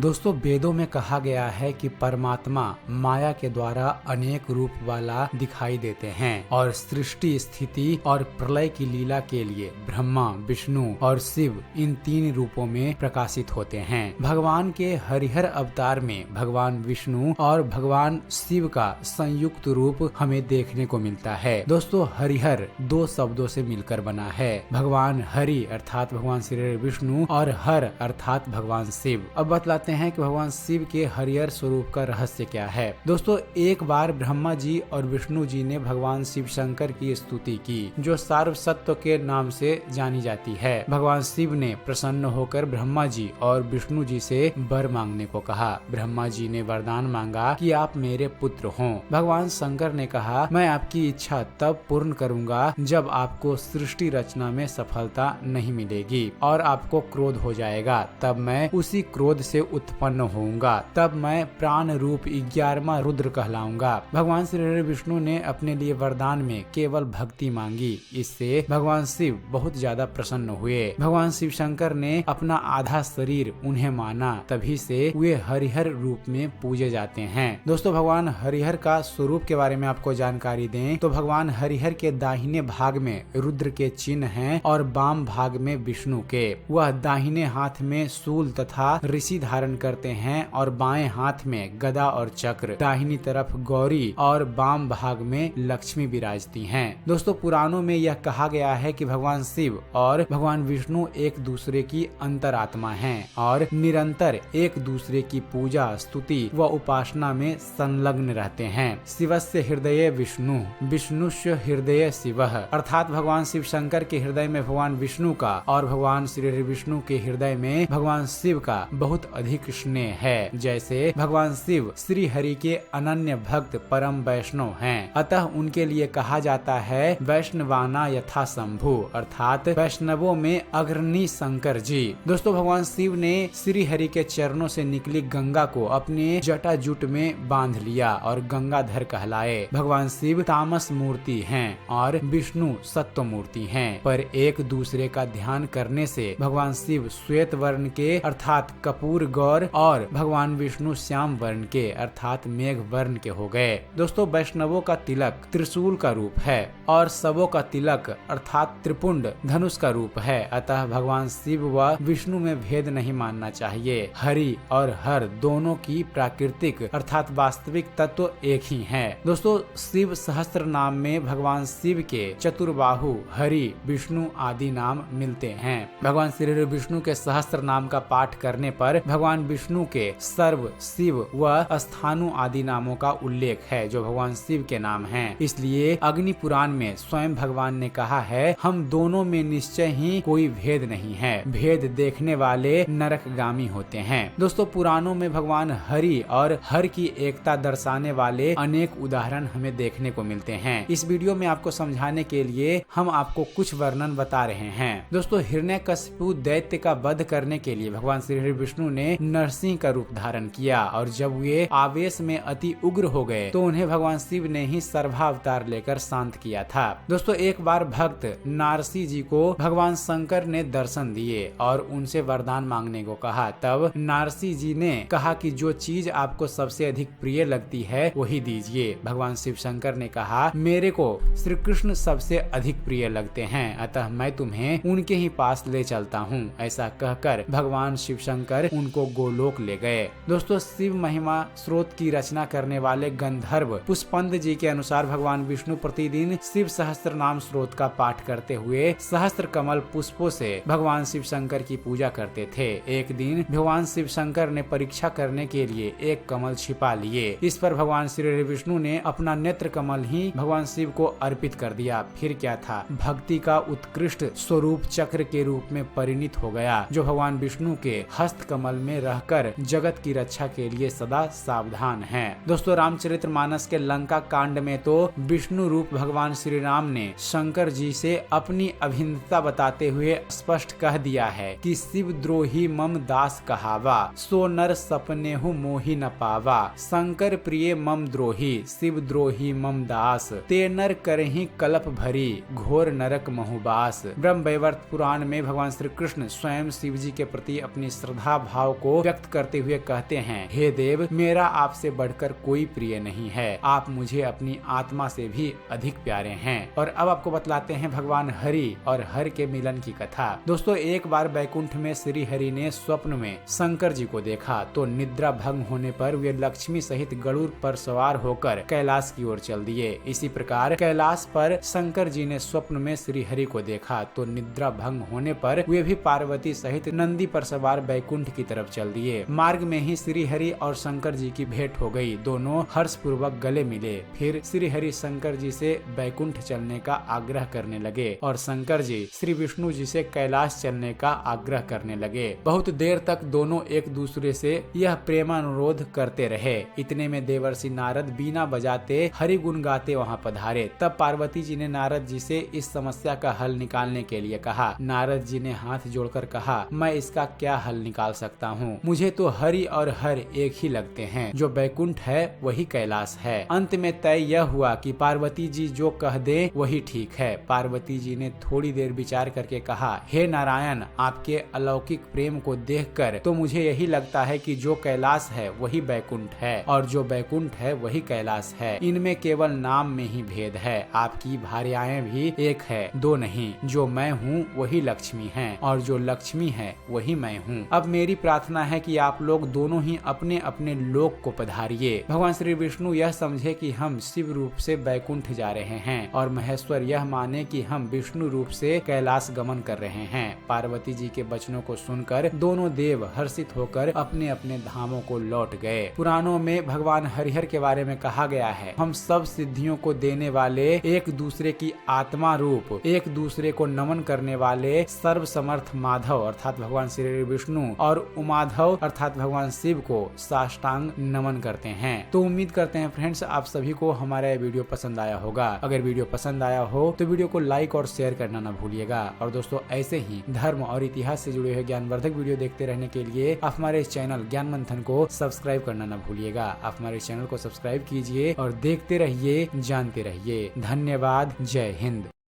दोस्तों, वेदों में कहा गया है कि परमात्मा माया के द्वारा अनेक रूप वाला दिखाई देते हैं और सृष्टि, स्थिति और प्रलय की लीला के लिए ब्रह्मा, विष्णु और शिव इन तीन रूपों में प्रकाशित होते हैं। भगवान के हरिहर अवतार में भगवान विष्णु और भगवान शिव का संयुक्त रूप हमें देखने को मिलता है। दोस्तों, हरिहर दो शब्दों से मिलकर बना है, भगवान हरि अर्थात भगवान श्री विष्णु और हर अर्थात भगवान शिव। अब बतलाते हैं कि भगवान शिव के हरिहर स्वरूप का रहस्य क्या है। दोस्तों, एक बार ब्रह्मा जी और विष्णु जी ने भगवान शिव शंकर की स्तुति की, जो सर्वसत्व के नाम से जानी जाती है। भगवान शिव ने प्रसन्न होकर ब्रह्मा जी और विष्णु जी से वर मांगने को कहा। ब्रह्मा जी ने वरदान मांगा कि आप मेरे पुत्र हों। भगवान शंकर ने कहा, मैं आपकी इच्छा तब पूर्ण करूंगा जब आपको सृष्टि रचना में सफलता नहीं मिलेगी और आपको क्रोध हो जाएगा, तब मैं उसी क्रोध से उत्पन्न होऊंगा, तब मैं प्राण रूप 11वां रुद्र कहलाऊंगा। भगवान श्री विष्णु ने अपने लिए वरदान में केवल भक्ति मांगी। इससे भगवान शिव बहुत ज्यादा प्रसन्न हुए। भगवान शिव शंकर ने अपना आधा शरीर उन्हें माना, तभी से वे हरिहर रूप में पूजे जाते हैं। दोस्तों, भगवान हरिहर का स्वरूप के बारे में आपको जानकारी दें तो भगवान हरिहर के दाहिने भाग में रुद्र के चिन्ह हैं और बाम भाग में विष्णु के। वह दाहिने हाथ में शूल तथा ऋषि धारण करते हैं और बाएं हाथ में गदा और चक्र, दाहिनी तरफ गौरी और बाम भाग में लक्ष्मी विराजती हैं। दोस्तों, पुराणों में यह कहा गया है कि भगवान शिव और भगवान विष्णु एक दूसरे की अंतरात्मा हैं और निरंतर एक दूसरे की पूजा, स्तुति व उपासना में संलग्न रहते हैं। शिवस्य हृदये विष्णु, विष्णुस्य हृदये शिवः अर्थात भगवान शिव शंकर के हृदय में भगवान विष्णु का और भगवान श्री विष्णु के हृदय में भगवान शिव का बहुत अधिक स्नेह है। जैसे भगवान शिव श्री हरि के अनन्य भक्त परम वैष्णव हैं, अतः उनके लिए कहा जाता है वैष्णवाना यथा शंभु अर्थात वैष्णवों में अग्रणी शंकर जी। दोस्तों, भगवान शिव ने श्री हरि के चरणों से निकली गंगा को अपने जटा जुट में बांध लिया और गंगाधर कहलाए। भगवान शिव तामस मूर्ति हैं और विष्णु सत्व मूर्ति हैं, पर एक दूसरे का ध्यान करने से भगवान शिव श्वेत वर्ण के अर्थात कपूर गौर और भगवान विष्णु श्याम वर्ण के अर्थात मेघ वर्ण के हो गए। दोस्तों, वैष्णवों का तिलक त्रिशूल का रूप है और सबों का तिलक अर्थात त्रिपुंड धनुष का रूप है, अतः भगवान शिव व विष्णु में भेद नहीं मानना चाहिए। हरि और हर दोनों की प्राकृतिक अर्थात वास्तविक तत्व एक ही है। दोस्तों, शिव सहस्त्र नाम में भगवान शिव के चतुर्बाहु, हरि, विष्णु आदि नाम मिलते हैं। भगवान श्री विष्णु के सहस्त्र नाम का पाठ करने पर भगवान विष्णु के सर्व, शिव व स्थानु आदि नामों का उल्लेख है, जो भगवान शिव के नाम हैं। इसलिए अग्नि पुराण में स्वयं भगवान ने कहा है, हम दोनों में निश्चय ही कोई भेद नहीं है, भेद देखने वाले नरकगामी होते हैं। दोस्तों, पुराणों में भगवान हरि और हर की एकता दर्शाने वाले अनेक उदाहरण हमें देखने को मिलते हैं। इस वीडियो में आपको समझाने के लिए हम आपको कुछ वर्णन बता रहे हैं। दोस्तों, हिरण्यकशिपु दैत्य का वध करने के लिए भगवान श्री विष्णु ने नरसिंह का रूप धारण किया और जब वे आवेश में अति उग्र हो गए तो उन्हें भगवान शिव ने ही सर्वावतार लेकर शांत किया था। दोस्तों, एक बार भक्त नारसी जी को भगवान शंकर ने दर्शन दिए और उनसे वरदान मांगने को कहा। तब नारसी जी ने कहा कि जो चीज आपको सबसे अधिक प्रिय लगती है वही दीजिए। भगवान शिव शंकर ने कहा, मेरे को श्री कृष्ण सबसे अधिक प्रिय लगते हैं, अतः मैं तुम्हें उनके ही पास ले चलता हूँ। ऐसा कहकर भगवान शिव शंकर उनको गोलोक ले गए। दोस्तों, शिव महिमा स्रोत की रचना करने वाले गंधर्व पुष्पंद जी के अनुसार भगवान विष्णु प्रतिदिन शिव सहस्त्र नाम स्रोत का पाठ करते हुए सहस्त्र कमल पुष्पों से भगवान शिव शंकर की पूजा करते थे। एक दिन भगवान शिव शंकर ने परीक्षा करने के लिए एक कमल छिपा लिए। इस पर भगवान श्री विष्णु ने अपना नेत्र कमल ही भगवान शिव को अर्पित कर दिया। फिर क्या था, भक्ति का उत्कृष्ट स्वरूप चक्र के रूप में परिणित हो गया, जो भगवान विष्णु के हस्त कमल में रहकर जगत की रक्षा के लिए सदा सावधान है। दोस्तों, रामचरितमानस के लंका कांड में तो विष्णु रूप भगवान श्री राम ने शंकर जी से अपनी अभिन्नता बताते हुए स्पष्ट कह दिया है कि शिव द्रोही मम दास कहावा, सो नर सपने हु मोहि न पावा। शंकर प्रिय मम द्रोही, शिव द्रोही मम दास, ते नर करहि कलप भरी, घोर नरक महुबास। ब्रह्मवैवर्त पुराण में भगवान श्री कृष्ण स्वयं शिव जी के प्रति अपनी श्रद्धा भाव को को व्यक्त करते हुए कहते हैं, हे देव, मेरा आपसे बढ़कर कोई प्रिय नहीं है, आप मुझे अपनी आत्मा से भी अधिक प्यारे हैं। और अब आपको बतलाते हैं भगवान हरि और हर के मिलन की कथा। दोस्तों, एक बार बैकुंठ में श्री हरि ने स्वप्न में शंकर जी को देखा तो निद्रा भंग होने पर वे लक्ष्मी सहित गरुड़ पर सवार होकर कैलाश की ओर चल दिए। इसी प्रकार कैलाश पर शंकर जी ने स्वप्न में श्री हरि को देखा तो निद्रा भंग होने पर वे भी पार्वती सहित नंदी पर सवार बैकुंठ की तरफ चल दिए। मार्ग में ही श्री हरि और शंकर जी की भेंट हो गई। दोनों हर्ष पूर्वक गले मिले। फिर श्री हरि शंकर जी से बैकुंठ चलने का आग्रह करने लगे और शंकर जी श्री विष्णु जी से कैलाश चलने का आग्रह करने लगे। बहुत देर तक दोनों एक दूसरे से यह प्रेमानुरोध करते रहे। इतने में देवर्षि नारद बीना बजाते हरि गुण गाते वहाँ पधारे। तब पार्वती जी ने नारद जी से इस समस्या का हल निकालने के लिए कहा। नारद जी ने हाथ जोड़कर कहा, मैं इसका क्या हल निकाल सकता हूँ? मुझे तो हरि और हर एक ही लगते हैं। जो बैकुंठ है वही कैलाश है। अंत में तय यह हुआ कि पार्वती जी जो कह दे वही ठीक है। पार्वती जी ने थोड़ी देर विचार करके कहा, हे नारायण, आपके अलौकिक प्रेम को देखकर तो मुझे यही लगता है कि जो कैलाश है वही बैकुंठ है और जो बैकुंठ है वही कैलाश है। इनमें केवल नाम में ही भेद है। आपकी भार्याएं भी एक है, दो नहीं। जो मैं हूँ वही लक्ष्मी है और जो लक्ष्मी है वही मैं हूँ। अब मेरी प्रार्थना है कि आप लोग दोनों ही अपने अपने लोक को पधारिए। भगवान श्री विष्णु यह समझे कि हम शिव रूप से बैकुंठ जा रहे हैं और महेश्वर यह माने कि हम विष्णु रूप से कैलाश गमन कर रहे हैं। पार्वती जी के वचनों को सुनकर दोनों देव हर्षित होकर अपने अपने धामों को लौट गए। पुराणों में भगवान हरिहर के बारे में कहा गया है, हम सब सिद्धियों को देने वाले, एक दूसरे की आत्मा रूप, एक दूसरे को नमन करने वाले सर्व समर्थ माधव अर्थात भगवान श्री विष्णु और उमाधव अर्थात भगवान शिव को साष्टांग नमन करते हैं। तो उम्मीद करते हैं फ्रेंड्स आप सभी को हमारा यह वीडियो पसंद आया होगा। अगर वीडियो पसंद आया हो तो वीडियो को लाइक और शेयर करना न भूलिएगा। और दोस्तों, ऐसे ही धर्म और इतिहास से जुड़े हुए ज्ञानवर्धक वीडियो देखते रहने के लिए आप हमारे इस चैनल ज्ञान मंथन को सब्सक्राइब करना न भूलिएगा। आप हमारे चैनल को सब्सक्राइब कीजिए और देखते रहिए, जानते रहिए। धन्यवाद। जय हिंद।